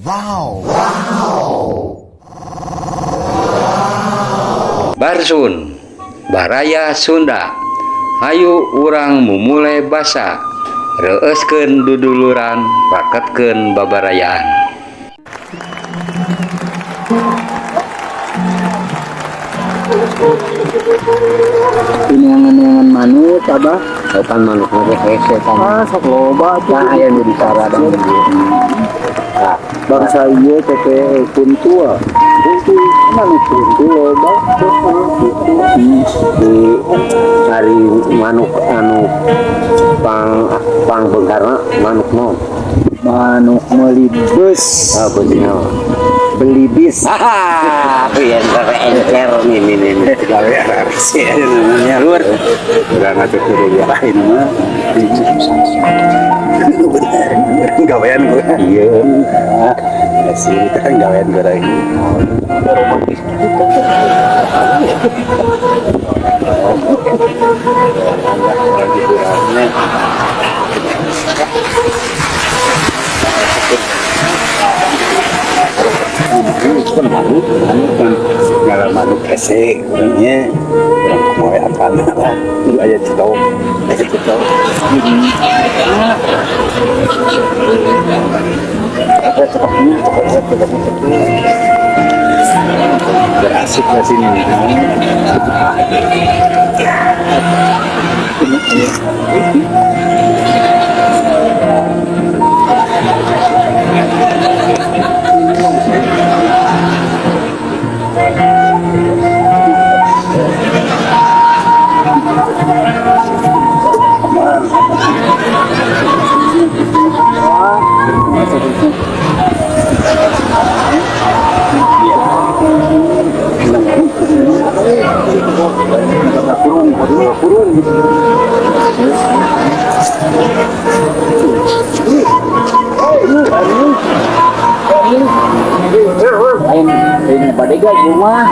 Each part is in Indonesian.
Wow. Barsun Baraya Sunda. Hayu urang mumulai basa, reuskeun duduluran, raketkeun babarayaan. Ini manuk abah kapan manuk nge hese kan sok loba tah aya nu disaradang nah bangsa ieu teh kuntua kuntu manuk kuntu loba di hari manuk anu pang bengkarna manuk non manuk melibus bener beli bis yang encer nih gawean sih namanya luar udah ngatur kegiatan mah bener gawean gue iya sih kan gawean gue lagi romantis kan manuk kan ngaran manuk hese nya orang moe akana lah itu aja cetok berasik lah sini nih badega rumah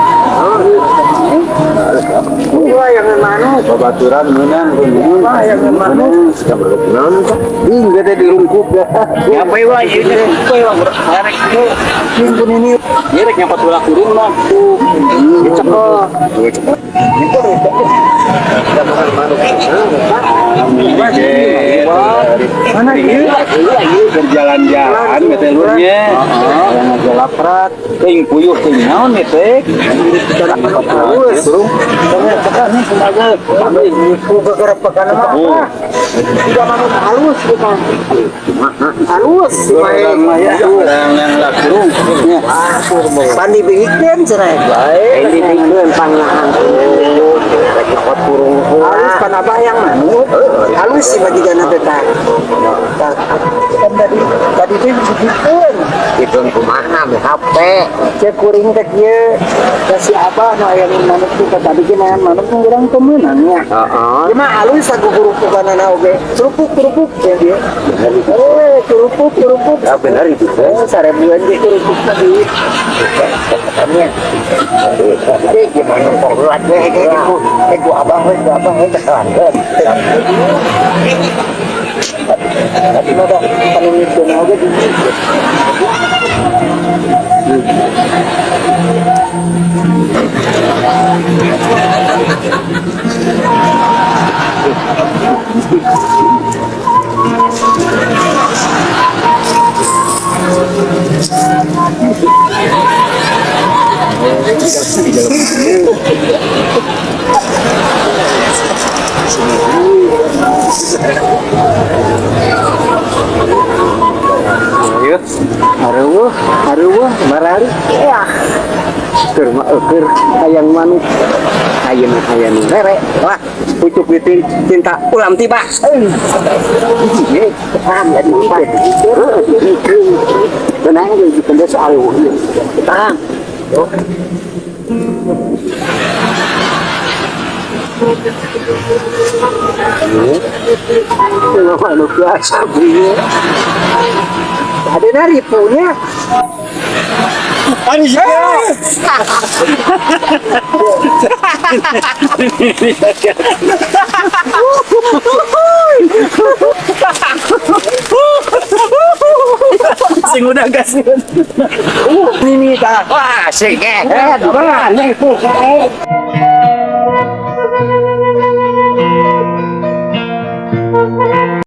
gua yang mana babaturan menang gua yang mana suka berkenan ing gede dirungkup ya apa ya ini apa ya arek minggu ini yerek nyapa tulak turun mah cepat mana ini berjalan-jalan ketelurnya yang laprat ting puyuh ting naon teh halus tekan nih sebagai beberapa pekan mah tidak mau halus bukan halus yang lakurung pandi bikin cerai baik ini bikin pangahan dapat kurung halus pan apa yang manut halus sih majikan teh kan tadi teh bikin itu kumaha HP cek kuring teh kieu kasih apa nu aya manuk teh tadi ge manuk nu urang temeunannya heeh cuma halus aku kurupukanana oge kerupuk ya dia kerupuk ah benar itu sarebuan ge kerupuk tadi katanya gimana kok buat gua abang tekan tapi ada panungkeun oge di Aruh, marari, ya, terma eker, ayang manuk, ayam rere, wah, pucuk piting, cinta ulam tiba, paham ya di mana, tenang aja di pendes aruh, tahan, ini manuk biasa bunyi. Ada nari punya. Sing udah gas. Ini ta. Wah, asik eh. Apa? Nih tuh.